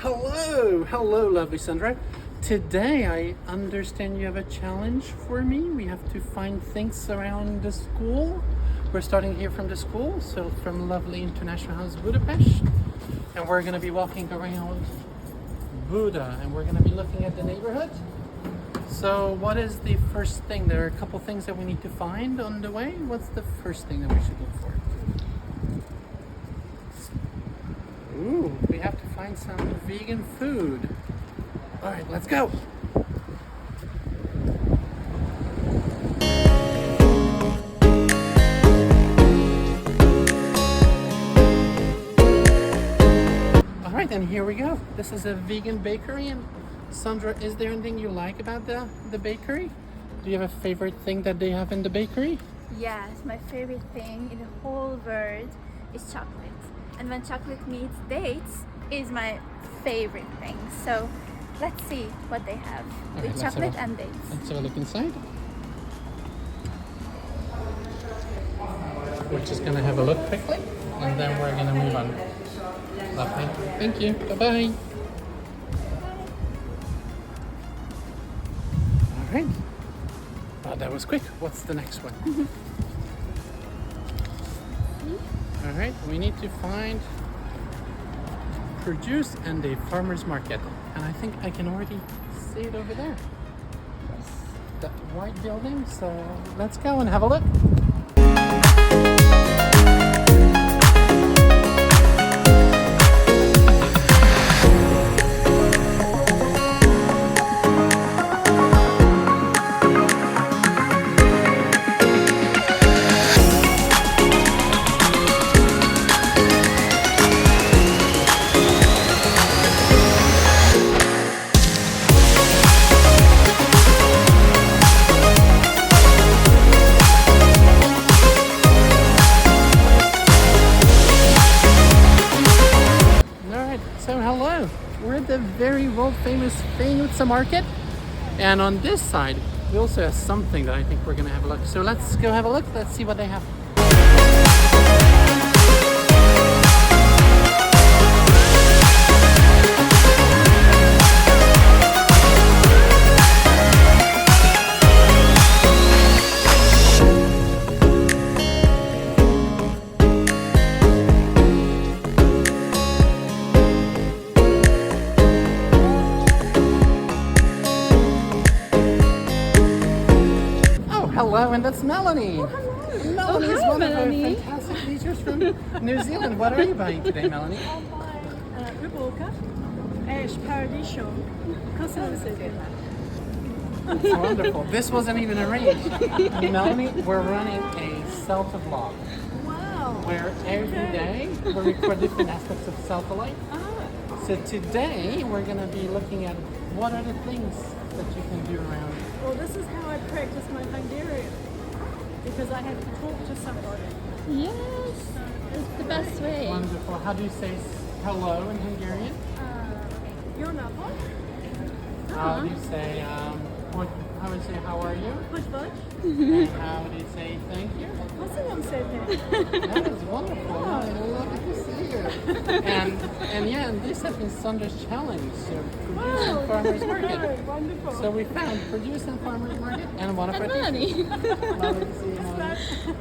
Hello, lovely Sandra. Today I understand you have a challenge for me. We have to find things around the school. We're starting here from the school, so from lovely International House Budapest. And we're going to be walking around Buda and we're going to be looking at the neighborhood. So what is the first thing? There are a couple things that we need to find on the way. What's the first thing that we should look for? Ooh, we have to find some vegan food. All right, let's go. All right, and here we go. This is a vegan bakery. And Sandra, is there anything you like about the bakery? Do you have a favorite thing that they have in the bakery? Yes, my favorite thing in the whole world is chocolate. And when chocolate meets dates is my favorite thing. So let's see what they have with chocolate and dates. Let's have a look inside. We're just going to have a look quickly and then we're going to move on. Lovely. Thank you. Bye-bye. All right. Well, that was quick. What's the next one? All right, we need to find produce and a farmer's market. And I think I can already see it over there. That white building. So let's go and have a look. So hello, we're at the very world famous Fényutca market, and on this side we also have something that I think we're gonna have a look. So let's go have a look, let's see what they have. Hello, and that's Melanie. Oh, hello. Melanie is hi, one Melanie. of our fantastic teachers from New Zealand. What are you buying today, Melanie? I'm buying Uboka, IH Paradiso, consolidated. That's wonderful. This wasn't even arranged. Melanie, we're running a CELTA vlog. Wow. Where every day we record different aspects of CELTA life. So today we're going to be looking at what are the things that you can do around. Well, this is how I practice my Hungarian, because I have to talk to somebody. Yes, it's the best way. Wonderful. How do you say hello in Hungarian? You're not one? How do you say, how do you say how are you? Push bush? And how do you say thank you? What's the one said here? That is wonderful. I love to see you. And yeah, and this has been Sandra's challenge. So produce and farmers market. Good, wonderful. So we found produce and farmers market and one of our Melanie. teachers. Lovely to see you,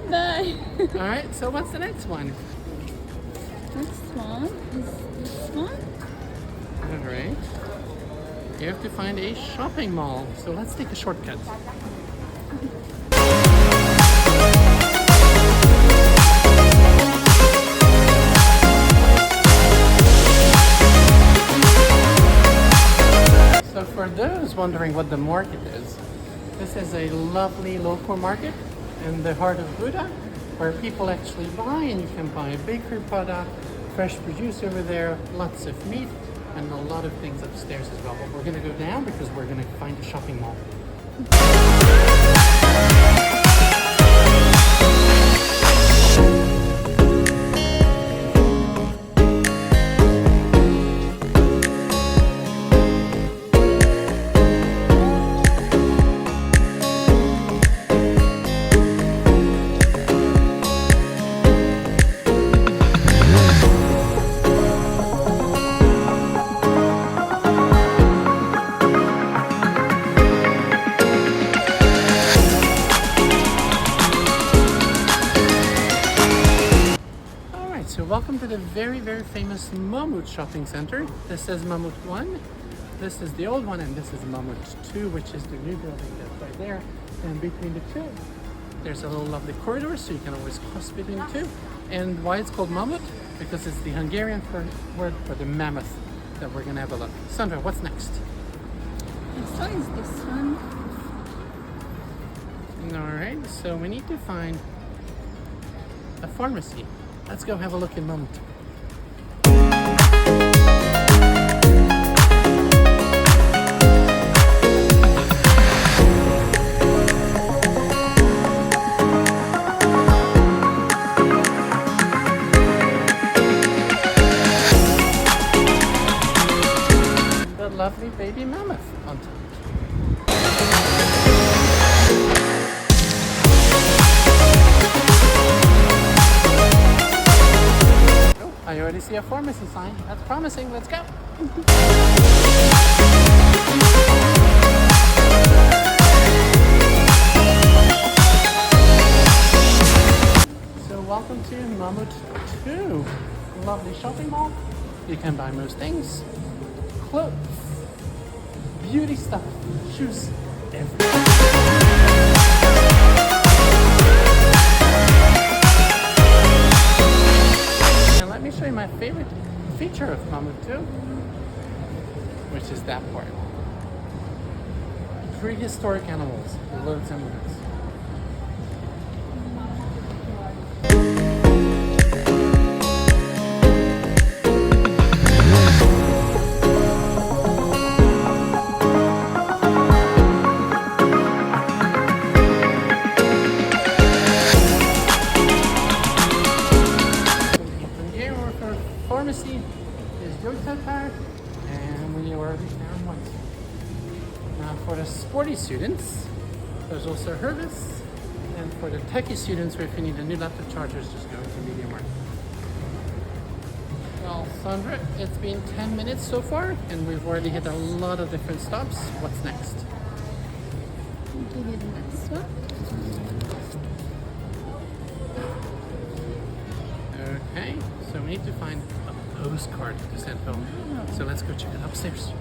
Melanie. Bye. All right. So what's the next one? Next one is this one. All right. You have to find a shopping mall. So let's take a shortcut. So for those wondering what the market is, this is a lovely local market in the heart of Buda, where people actually buy, and you can buy a bakery product, fresh produce over there, lots of meat, and a lot of things upstairs as well. But we're going to go down because we're going to find a shopping mall. the very, very famous Mamut shopping center. This is Mamut 1, this is the old one, and this is Mamut 2, which is the new building that's right there. And between the two, there's a little lovely corridor, so you can always cross between the two. And why it's called Mamut? Because it's the Hungarian word for the mammoth that we're gonna have a look. Sandra, what's next? Next one is this one. Alright, so we need to find a pharmacy. Let's go have a look in Mamut. The lovely baby mammoth on top. I already see a pharmacy sign. That's promising. Let's go. So welcome to Mamut 2. Lovely shopping mall. You can buy most things. Clothes, beauty stuff, shoes, everything. Let me show you my favorite feature of Mamut 2, which is that part. Prehistoric animals, loads and loads. Pharmacy is Yogtatar, and we already found one. Now for the sporty students, there's also Herbis, and for the techie students, if you need a new laptop chargers, just go to Media Market. Well, Sandra, it's been 10 minutes so far, and we've already hit a lot of different stops. What's next? I'll give you the next one. Okay, so we need to find a postcard to send home. So let's go check it upstairs.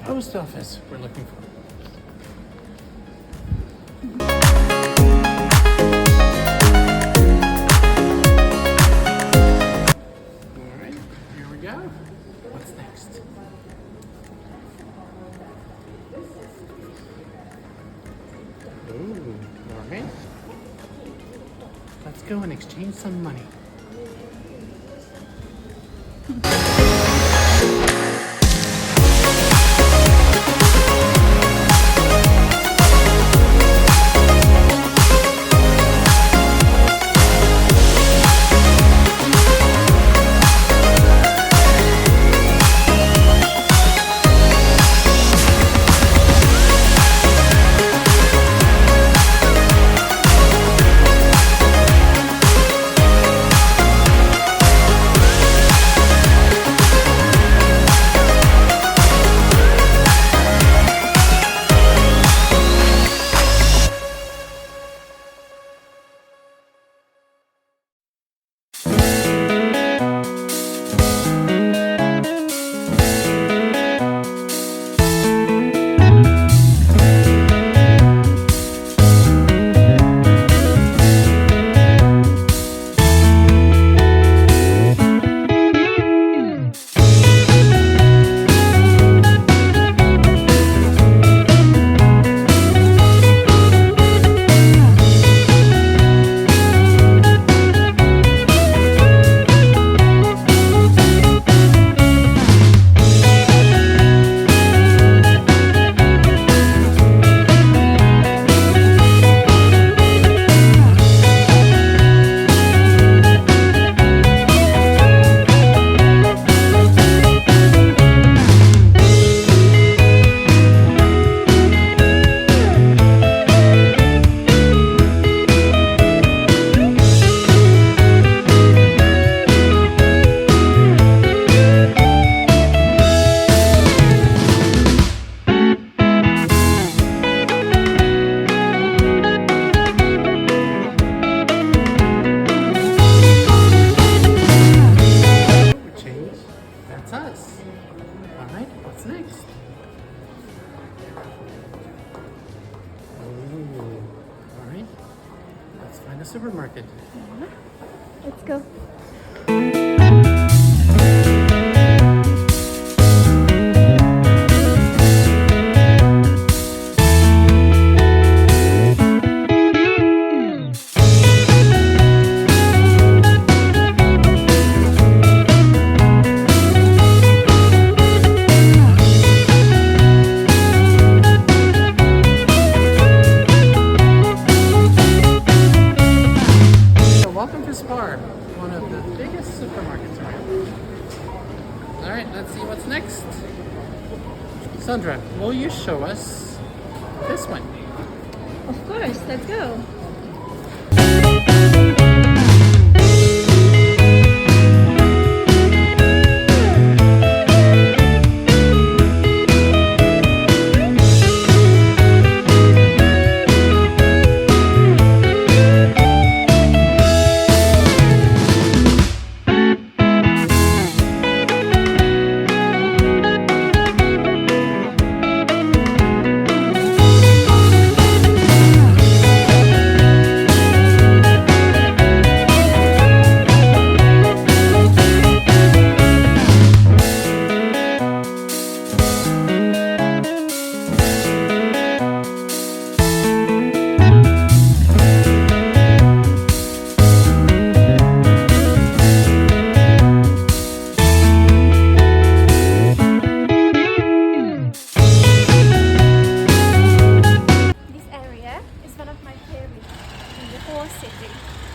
Post office we're looking for. All right, here we go. What's next? Ooh, all right. Let's go and exchange some money. supermarket. Let's go. Welcome to Spar, one of the biggest supermarkets around. Alright, let's see what's next. Sandra, will you show us this one? Of course, let's go.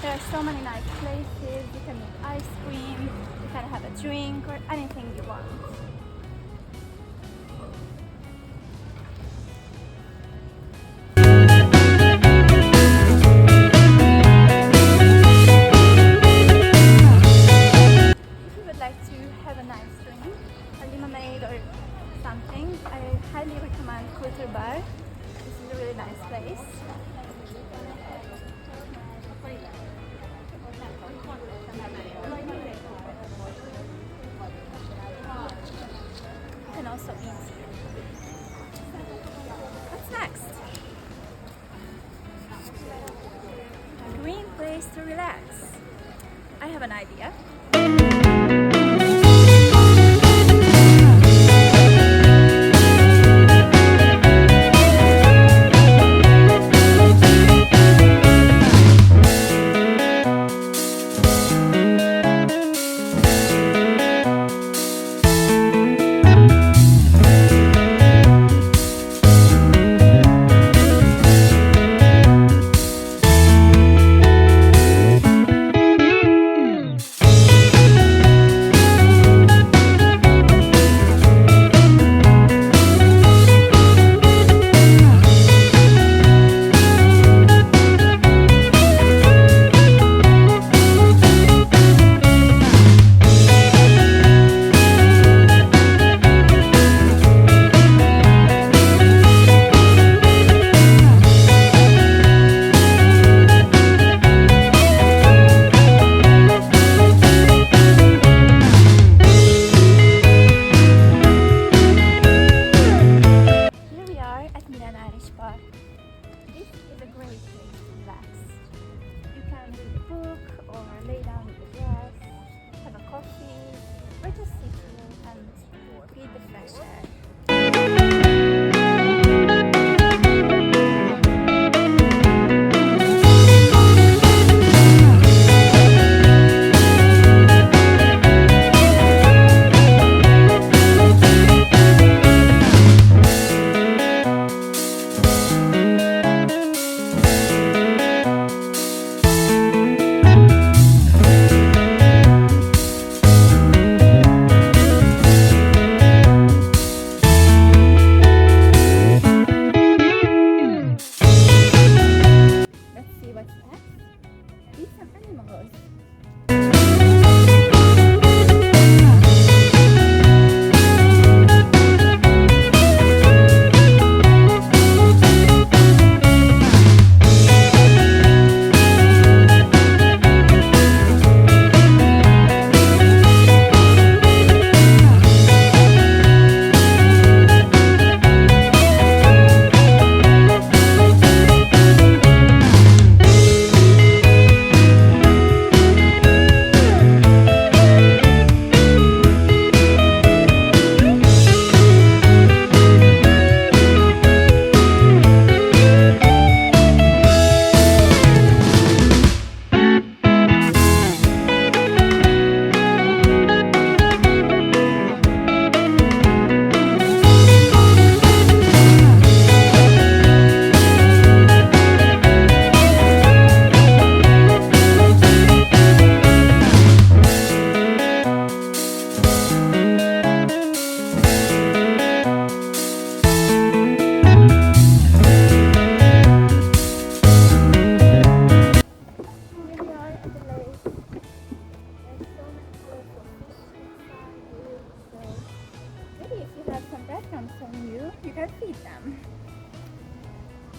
There are so many nice places. You can eat ice cream, you can have a drink or anything you want. If you would like to have a nice drink, a lemonade or something, I highly recommend Culture Bar. This is a really nice place. You can also eat here. What's next? A green place to relax. I have an idea. This is a great place to relax. You can read a book or lay down in the grass, have a coffee, or just sit here and breathe the fresh air.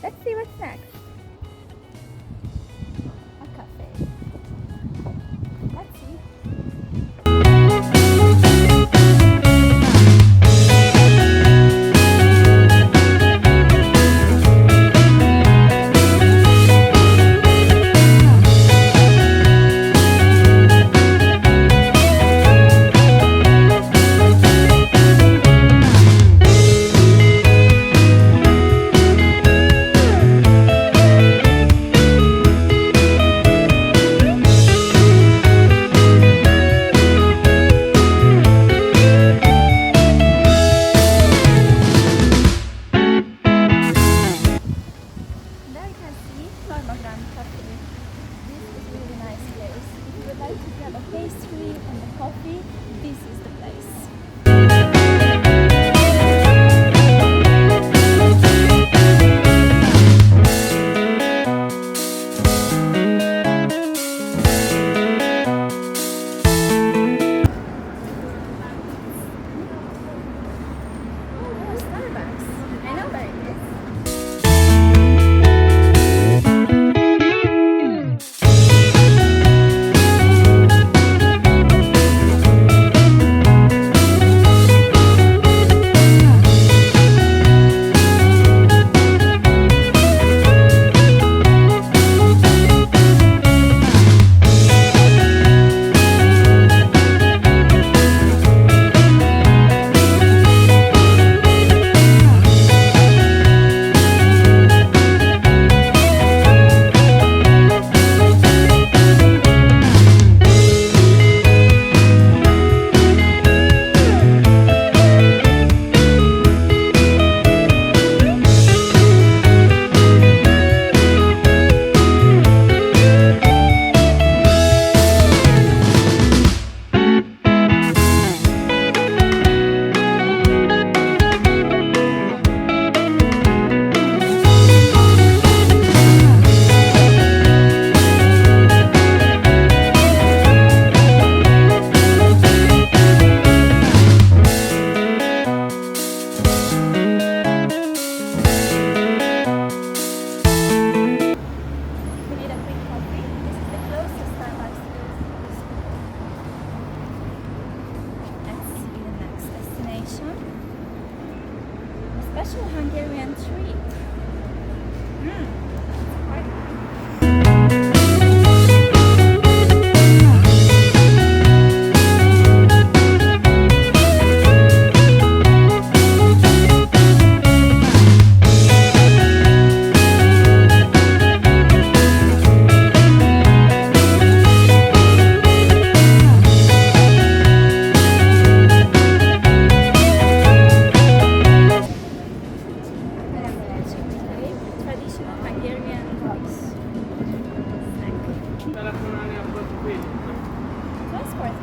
Let's see what's next. A cafe. Let's see. There you can see Normagram Cafe. This is a really nice place. If you would like to grab a pastry and a coffee, this is the place. Oh, Starbucks. I know where it is. We need a quick coffee. This is the closest Starbucks to this school. Let's see the next destination. A special Hungarian treat. Quite nice. Traditional Hungarian rice. Snack. Transport.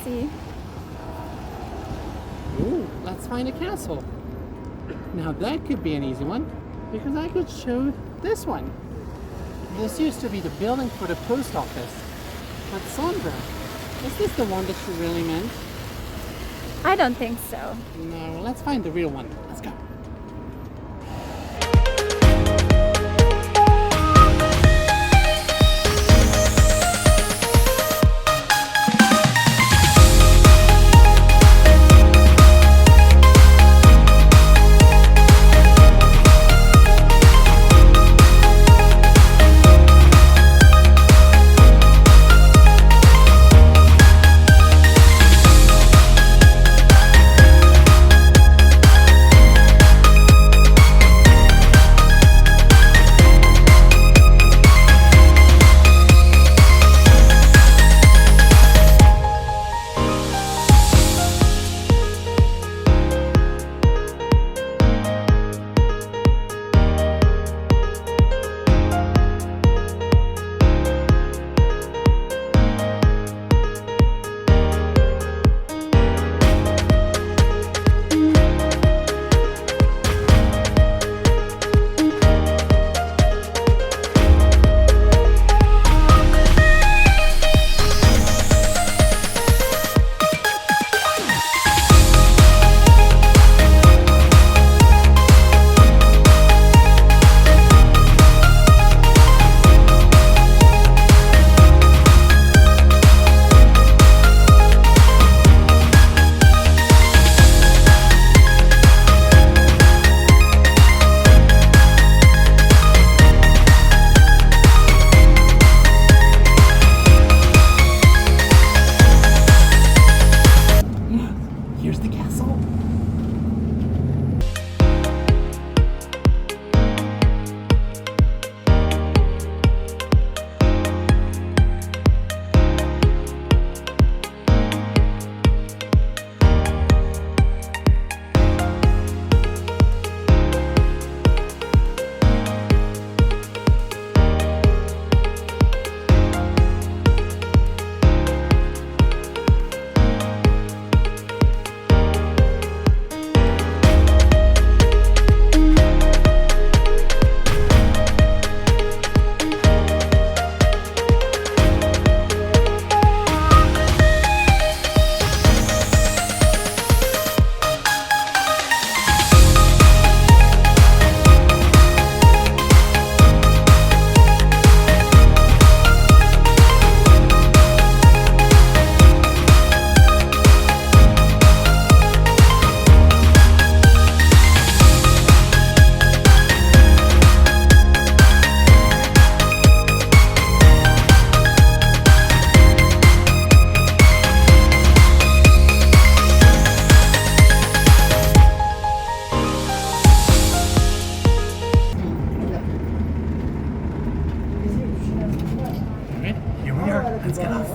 see. Ooh, let's find a castle. Now that could be an easy one, because I could show this one. This used to be the building for the post office. But Sandra, is this the one that you really meant? I don't think so. No, let's find the real one. Let's go. Here's the castle. Here we are. Let's get off.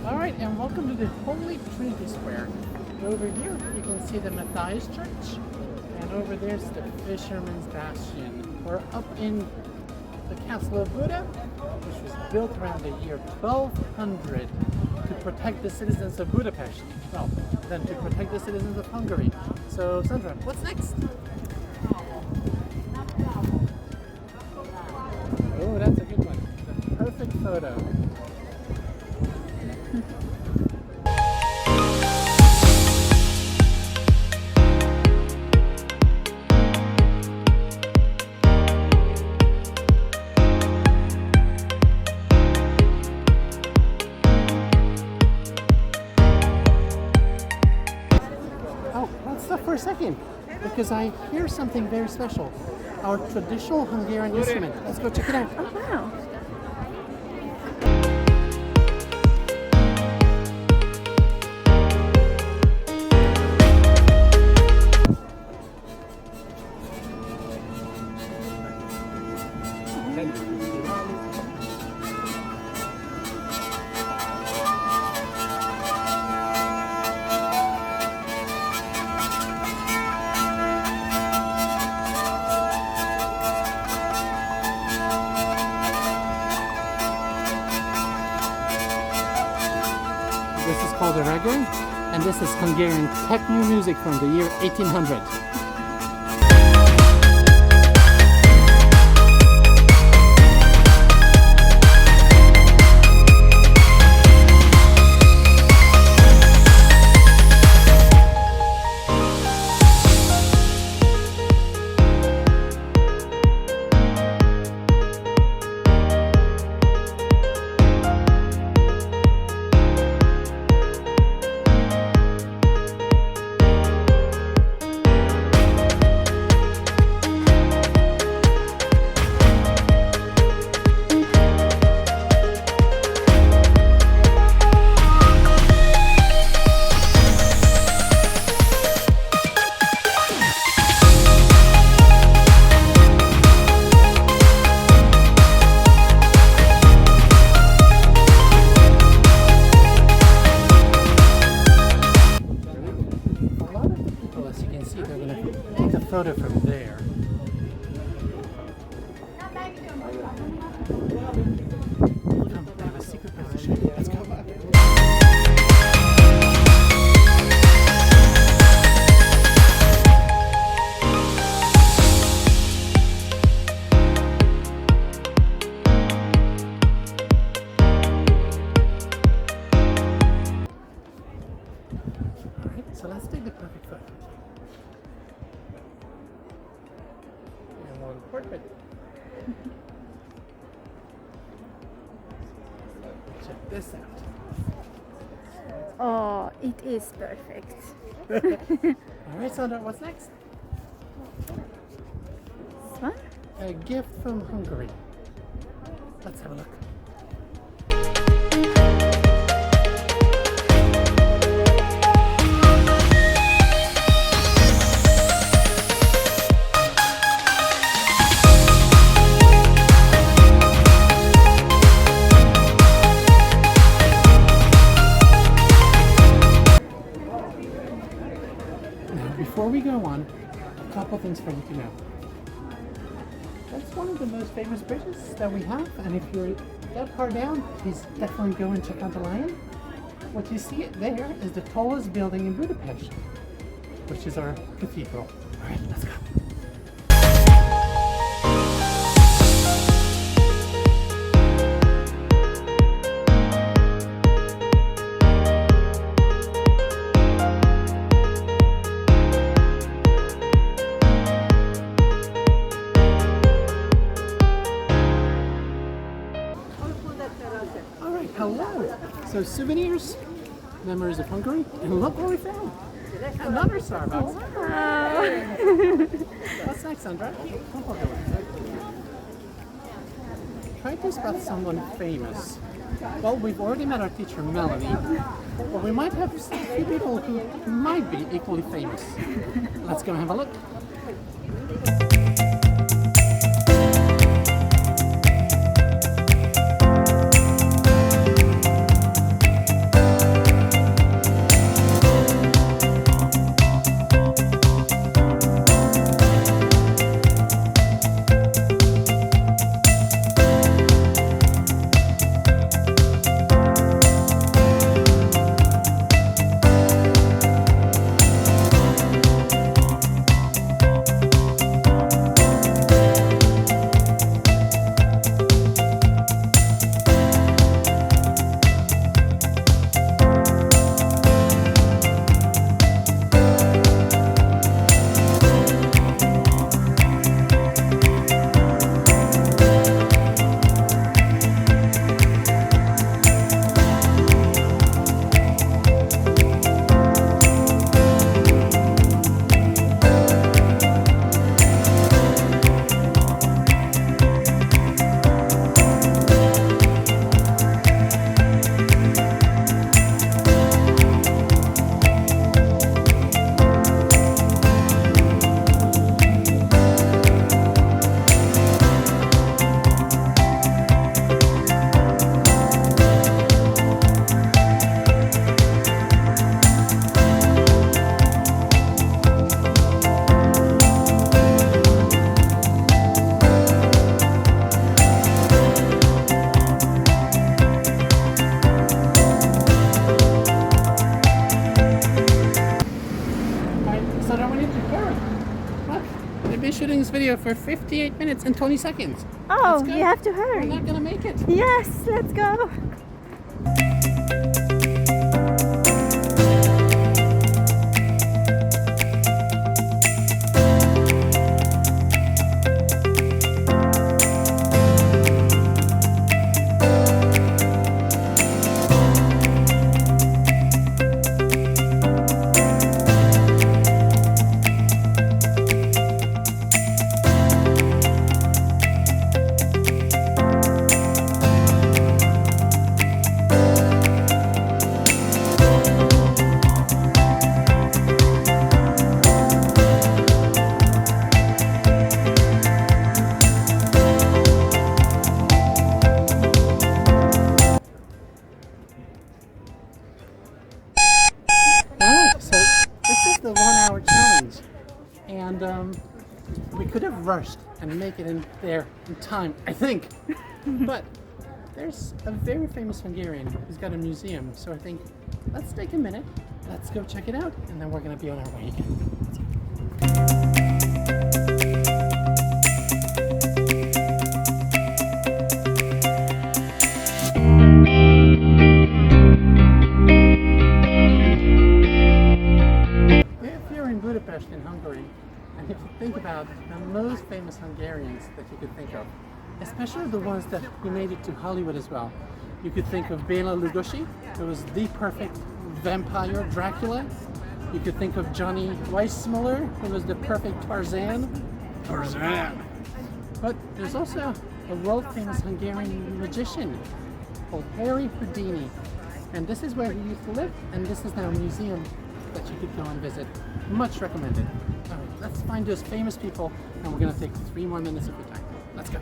All right, and welcome to the Holy Trinity Square. Over here, you can see the Matthias Church. And over there's the Fisherman's Bastion. We're up in the Castle of Buda, which was built around the year 1200 to protect the citizens of Budapest. Well, then to protect the citizens of Hungary. So, Sandra, what's next? Oh, that's a good one. The perfect photo. For a second, because I hear something very special. Our traditional Hungarian instrument. Let's go check it out. Oh, wow. Thank you. This is called a reggae, and this is Hungarian techno music from the year 1800. Photo from there. Come, I have a secret position. Let's go back. Alright, so let's take the perfect photo. Portrait. Check this out. Oh, it is perfect. Alright, Sandra, what's next? This one? A gift from Hungary. Let's have a look. Before we go on, a couple things for you to know. That's one of the most famous bridges that we have, and if you're that far down, please definitely go and check out the lion. What you see there is the tallest building in Budapest, which is our cathedral. All right, let's go. Hello! So souvenirs, memories of Hungary, and look what we found! Another Starbucks! Wow! What's next, Sandra? Try to spot someone famous. Well, we've already met our teacher Melanie, but we might have a few people who might be equally famous. Let's go and have a look. video for 58 minutes and 20 seconds. Oh, Let's go. you have to We're hurry. not gonna make it. Yes, let's go. Alright, so this is the 1 hour challenge. And we could have rushed and make it in there in time, I think. But there's a very famous Hungarian who's got a museum, so I think let's take a minute, let's go check it out, and then we're gonna be on our way again. If you're in Budapest in Hungary, and if you think about the most famous Hungarians that you could think of, especially the ones that who made it to Hollywood as well, you could think of Bela Lugosi, who was the perfect vampire Dracula. You could think of Johnny Weissmuller, who was the perfect Tarzan. Tarzan! But there's also a world-famous Hungarian magician called Harry Houdini. And this is where he used to live, and this is now a museum that you could go and visit. Much recommended. All right, let's find those famous people, and we're gonna take 3 more minutes of your time. Let's go.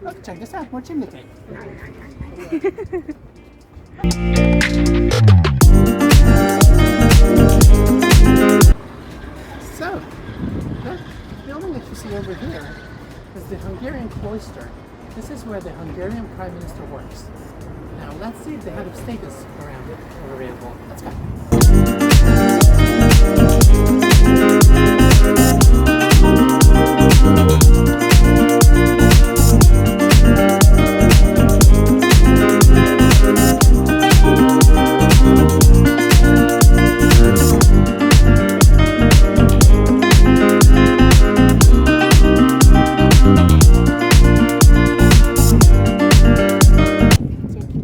Look, check this out, more chimney cake. So, that building that you see over here is the Hungarian cloister. This is where the Hungarian Prime Minister works. Now, let's see if the head of state is around it or available. Let's go.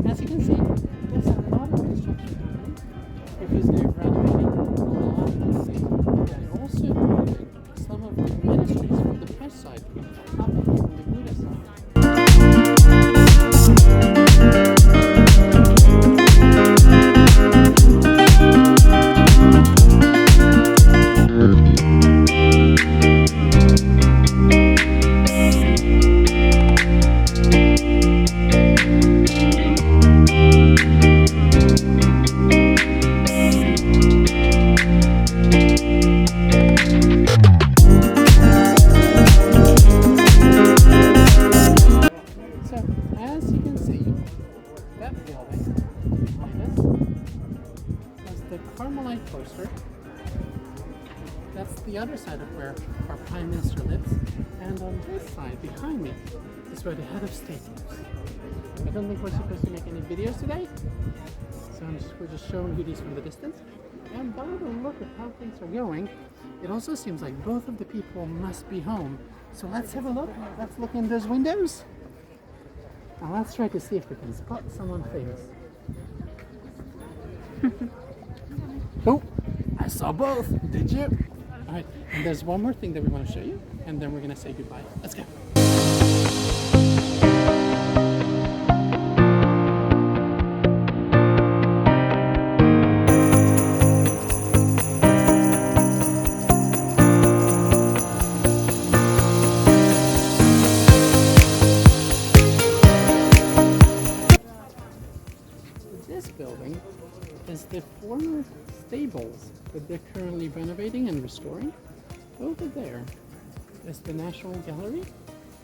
As you can see, there's a lot of construction happening because they're renovating a lot of the things. They're also moving some of the ministries from the press side up here from the Buddha side. So, as you can see, that building behind us is the Carmelite cloister. That's the other side of where our Prime Minister lives. And on this side, behind me, is where the head of state lives. I don't think we're supposed to make any videos today, so we're just showing you these from the distance. And by the look at how things are going, it also seems like both of the people must be home. So let's have a look. Let's look in those windows. Now let's try to see if we can spot someone famous. Oh, I saw both. Did you? All right, and there's one more thing that we want to show you, and then we're gonna say goodbye. Let's go. building is the former stables that they're currently renovating and restoring. Over there is the National Gallery,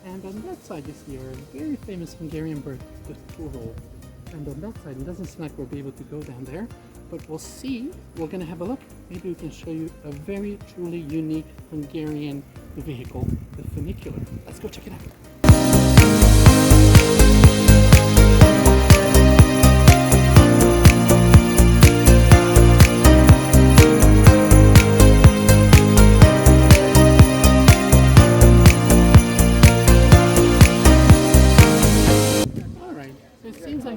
and on that side you see our very famous Hungarian bird, the turtle. And on that side, it doesn't seem like we'll be able to go down there, but we'll see. We're gonna have a look. Maybe we can show you a very truly unique Hungarian vehicle, the funicular. Let's go check it out.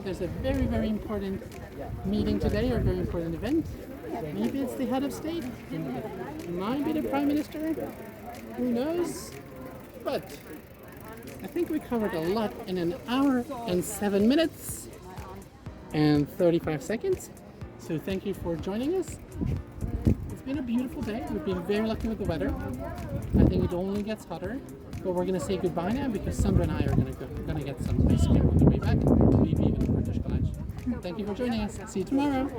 There's a very, very important meeting today, or a very important event. Maybe it's the head of state, it might be the prime minister, who knows? But I think we covered a lot in an hour and 7 minutes and 35 seconds. So thank you for joining us. It's been a beautiful day. We've been very lucky with the weather. I think it only gets hotter. But we're going to say goodbye now because Sandra and I are going to get some ice cream on the way back. Maybe even a British college. Thank you for joining us. See you tomorrow.